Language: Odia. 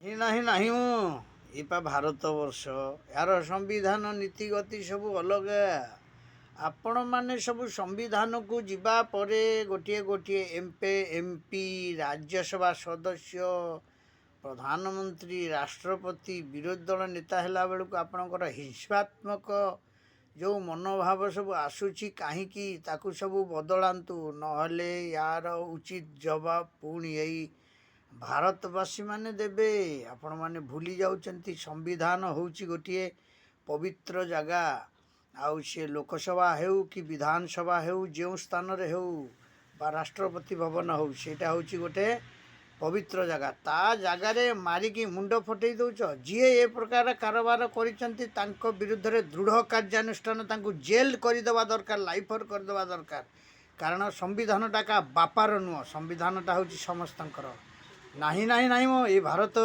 ନାହିଁ ନାହିଁ ମୁଁ ଏପା ଭାରତ ବର୍ଷ ଏହାର ସମ୍ବିଧାନ ନୀତିଗତି ସବୁ ଅଲଗା। ଆପଣମାନେ ସବୁ ସମ୍ବିଧାନକୁ ଯିବା ପରେ ଗୋଟିଏ ଗୋଟିଏ ଏମ୍ପି ରାଜ୍ୟସଭା ସଦସ୍ୟ ପ୍ରଧାନମନ୍ତ୍ରୀ ରାଷ୍ଟ୍ରପତି ବିରୋଧୀ ଦଳ ନେତା ହେଲା ବେଳକୁ ଆପଣଙ୍କର ହିଂସାତ୍ମକ ଯେଉଁ ମନୋଭାବ ସବୁ ଆସୁଛି କାହିଁକି ତାକୁ ସବୁ ବଦଳାନ୍ତୁ, ନହେଲେ ୟାର ଉଚିତ ଜବାବ ପୁଣି ଏଇ ଭାରତବାସୀମାନେ ଦେବେ। ଆପଣମାନେ ଭୁଲି ଯାଉଛନ୍ତି ସମ୍ବିଧାନ ହେଉଛି ଗୋଟିଏ ପବିତ୍ର ଜାଗା। ଆଉ ସେ ଲୋକସଭା ହେଉ କି ବିଧାନସଭା ହେଉ, ଯେଉଁ ସ୍ଥାନରେ ହେଉ ବା ରାଷ୍ଟ୍ରପତି ଭବନ ହେଉ, ସେଇଟା ହେଉଛି ଗୋଟେ ପବିତ୍ର ଜାଗା। ତା ଜାଗାରେ ମାରିକି ମୁଣ୍ଡ ଫଟେଇ ଦେଉଛ। ଯିଏ ଏ ପ୍ରକାର କାରବାର କରିଛନ୍ତି ତାଙ୍କ ବିରୁଦ୍ଧରେ ଦୃଢ଼ କାର୍ଯ୍ୟାନୁଷ୍ଠାନ, ତାଙ୍କୁ ଜେଲ୍ କରିଦେବା ଦରକାର, ଲାଇଫର୍ କରିଦେବା ଦରକାର। କାରଣ ସମ୍ବିଧାନଟା କାହା ବାପାର ନୁହଁ, ସମ୍ବିଧାନଟା ହେଉଛି ସମସ୍ତଙ୍କର। ନାହିଁ ନାହିଁ ନାହିଁ ମୋ ଏ ଭାରତ।